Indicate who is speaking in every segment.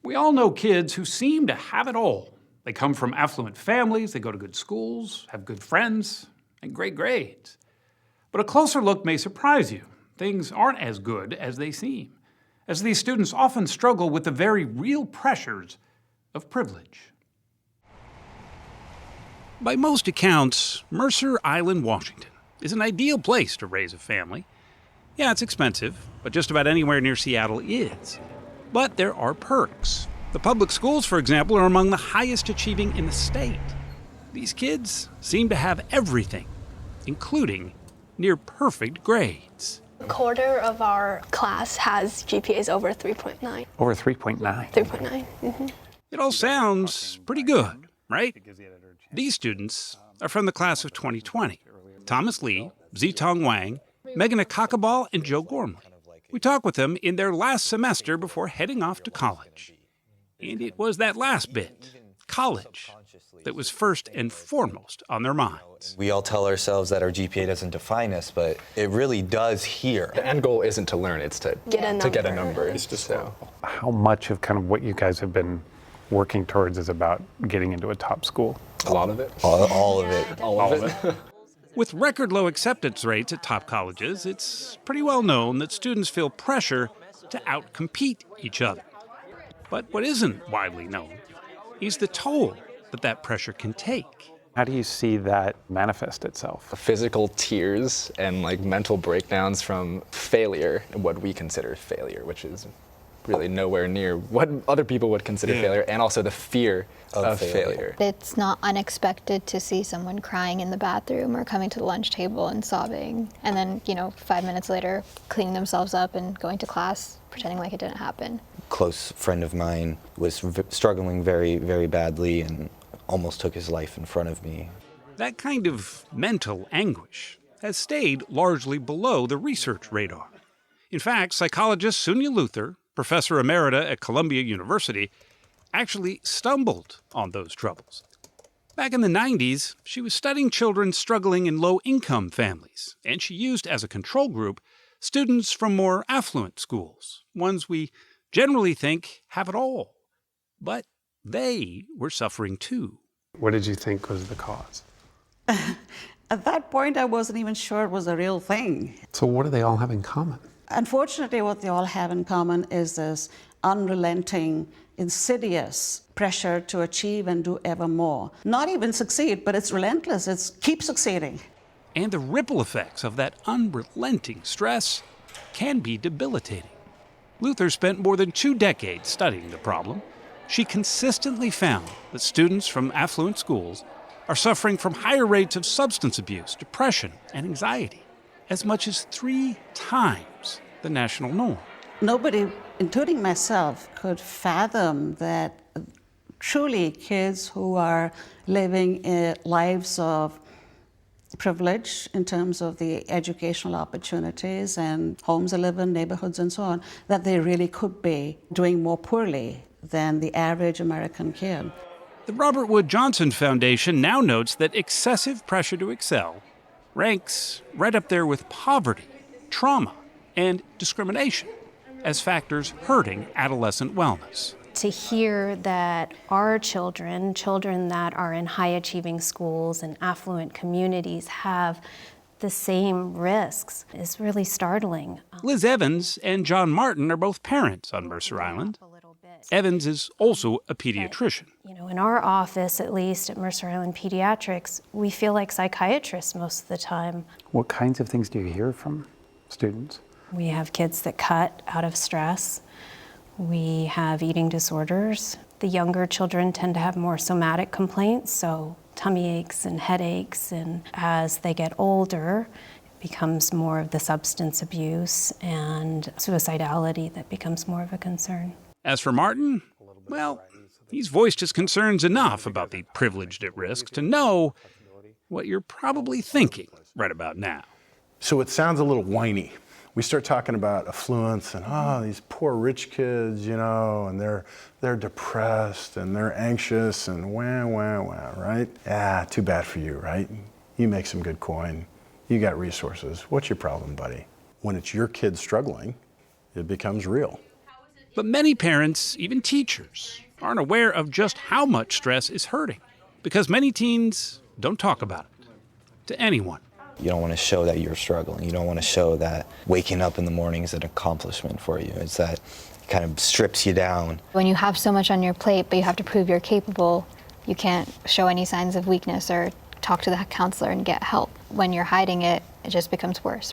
Speaker 1: We all know kids who seem to have it all. They come from affluent families, they go to good schools, have good friends, and great grades. But a closer look may surprise you. Things aren't as good as they seem, as these students often struggle with the very real pressures of privilege. By most accounts, Mercer Island, Washington, is an ideal place to raise a family. Yeah, it's expensive, but just about anywhere near Seattle is. But there are perks. The public schools, for example, are among the highest achieving in the state. These kids seem to have everything, including near-perfect grades.
Speaker 2: A quarter of our class has GPAs over 3.9.
Speaker 3: Over 3.9?
Speaker 2: 3.9. Mm-hmm.
Speaker 1: It all sounds pretty good, right? These students are from the class of 2020. Thomas Lee, Zitong Wang, Megan Akakabal, and Joe Gormley. We talked with them in their last semester before heading off to college. And it was that last bit, college, that was first and foremost on their minds.
Speaker 4: We all tell ourselves that our GPA doesn't define us, but it really does here.
Speaker 5: The end goal isn't to learn, it's to get a number. It's just so.
Speaker 3: How much of kind of what you guys have been working towards is about getting into a top school?
Speaker 5: A lot of it.
Speaker 4: All of it.
Speaker 5: All of it.
Speaker 1: With record low acceptance rates at top colleges, it's pretty well known that students feel pressure to outcompete each other. But what isn't widely known is the toll that pressure can take.
Speaker 3: How do you see that manifest itself?
Speaker 5: Physical tears and mental breakdowns from failure, what we consider failure, which is really nowhere near what other people would consider failure, and also the fear of failure.
Speaker 6: It's not unexpected to see someone crying in the bathroom or coming to the lunch table and sobbing, and then, 5 minutes later, cleaning themselves up and going to class, pretending like it didn't happen.
Speaker 4: A close friend of mine was struggling very, very badly and almost took his life in front of me.
Speaker 1: That kind of mental anguish has stayed largely below the research radar. In fact, psychologist Sonia Luther, professor emerita at Columbia University, actually stumbled on those troubles. Back in the 90s, she was studying children struggling in low-income families, and she used as a control group students from more affluent schools, ones we generally think have it all. But they were suffering too.
Speaker 3: What did you think was the cause?
Speaker 7: At that point, I wasn't even sure it was a real thing.
Speaker 3: So what do they all have in common?
Speaker 7: Unfortunately, what they all have in common is this unrelenting, insidious pressure to achieve and do ever more. Not even succeed, but it's relentless. It's keep succeeding.
Speaker 1: And the ripple effects of that unrelenting stress can be debilitating. Luther spent more than 2 decades studying the problem. She consistently found that students from affluent schools are suffering from higher rates of substance abuse, depression, and anxiety, as much as 3 times the national norm.
Speaker 7: Nobody, including myself, could fathom that truly kids who are living lives of privilege in terms of the educational opportunities and homes they live in, neighborhoods and so on, that they really could be doing more poorly than the average American kid.
Speaker 1: The Robert Wood Johnson Foundation now notes that excessive pressure to excel ranks right up there with poverty, trauma, and discrimination as factors hurting adolescent wellness.
Speaker 8: To hear that our children that are in high-achieving schools and affluent communities have the same risks is really startling.
Speaker 1: Liz Evans and John Martin are both parents on Mercer Island. Evans is also a pediatrician.
Speaker 8: In our office, at least at Mercer Island Pediatrics, we feel like psychiatrists most of the time.
Speaker 3: What kinds of things do you hear from students?
Speaker 8: We have kids that cut out of stress. We have eating disorders. The younger children tend to have more somatic complaints, so tummy aches and headaches, and as they get older, it becomes more of the substance abuse and suicidality that becomes more of a concern.
Speaker 1: As for Martin, well, he's voiced his concerns enough about the privileged at risk to know what you're probably thinking right about now.
Speaker 9: So it sounds a little whiny. We start talking about affluence and, these poor rich kids, and they're depressed and they're anxious and wah, right? Too bad for you, right? You make some good coin. You got resources. What's your problem, buddy? When it's your kid struggling, it becomes real.
Speaker 1: But many parents, even teachers, aren't aware of just how much stress is hurting, because many teens don't talk about it to anyone.
Speaker 4: You don't want to show that you're struggling. You don't want to show that waking up in the morning is an accomplishment for you. It's that it kind of strips you down.
Speaker 6: When you have so much on your plate, but you have to prove you're capable, you can't show any signs of weakness or talk to the counselor and get help. When you're hiding it, it just becomes worse.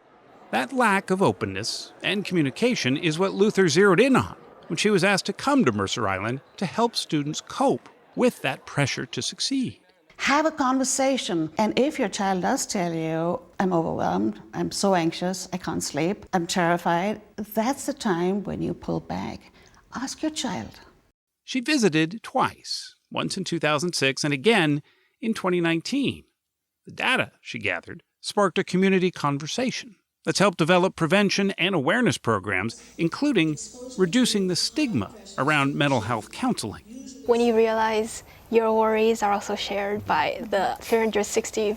Speaker 1: That lack of openness and communication is what Luther zeroed in on when she was asked to come to Mercer Island to help students cope with that pressure to succeed.
Speaker 7: Have a conversation. And if your child does tell you, I'm overwhelmed, I'm so anxious, I can't sleep, I'm terrified, that's the time when you pull back. Ask your child.
Speaker 1: She visited twice, once in 2006 and again in 2019. The data she gathered sparked a community conversation that's helped develop prevention and awareness programs, including reducing the stigma around mental health counseling.
Speaker 2: When you realize your worries are also shared by the 360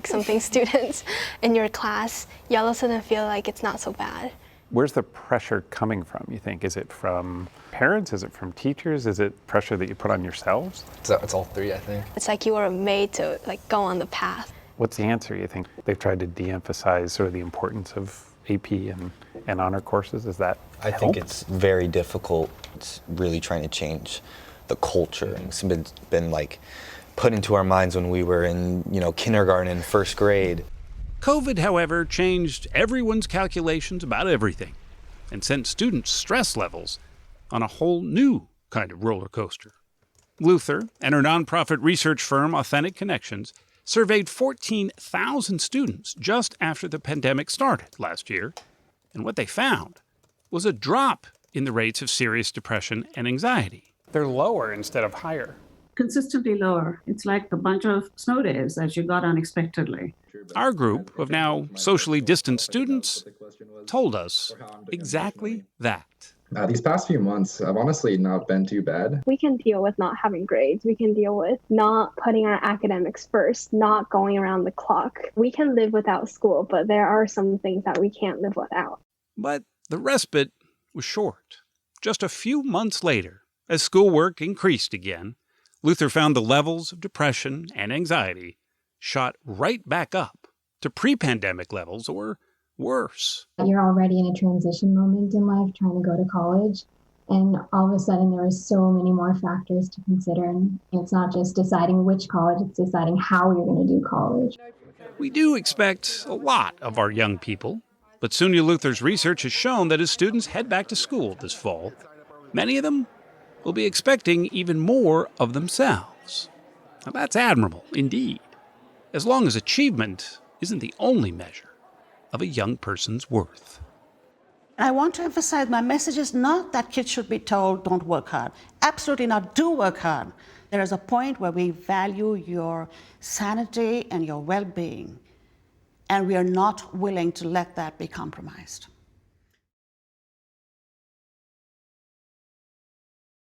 Speaker 2: something students in your class, you all of a sudden feel like it's not so bad.
Speaker 3: Where's the pressure coming from, you think? Is it from parents? Is it from teachers? Is it pressure that you put on yourselves?
Speaker 5: It's all three, I think.
Speaker 2: It's like you were made to go on the path.
Speaker 3: What's the answer, you think? They've tried to de-emphasize sort of the importance of AP and honor courses. Is that
Speaker 4: I think it's very difficult. It's really trying to change the culture. And it's been like put into our minds when we were in, kindergarten and first grade.
Speaker 1: COVID, however, changed everyone's calculations about everything and sent students' stress levels on a whole new kind of roller coaster. Luther and her nonprofit research firm, Authentic Connections, surveyed 14,000 students just after the pandemic started last year, and what they found was a drop in the rates of serious depression and anxiety.
Speaker 3: They're lower instead of higher.
Speaker 7: Consistently lower. It's like a bunch of snow days that you got unexpectedly.
Speaker 1: Our group of now socially distant students told us exactly that.
Speaker 10: These past few months have honestly not been too bad.
Speaker 2: We can deal with not having grades. We can deal with not putting our academics first, not going around the clock. We can live without school, but there are some things that we can't live without.
Speaker 1: But the respite was short. Just a few months later, as schoolwork increased again, Luther found the levels of depression and anxiety shot right back up to pre-pandemic levels or worse.
Speaker 11: You're already in a transition moment in life, trying to go to college, and all of a sudden there are so many more factors to consider. And it's not just deciding which college, it's deciding how you're going to do college.
Speaker 1: We do expect a lot of our young people, but Sonia Luther's research has shown that as students head back to school this fall, many of them will be expecting even more of themselves. Now, that's admirable, indeed, as long as achievement isn't the only measure of a young person's worth.
Speaker 7: I want to emphasize my message is not that kids should be told, don't work hard. Absolutely not, do work hard. There is a point where we value your sanity and your well-being, and we are not willing to let that be compromised.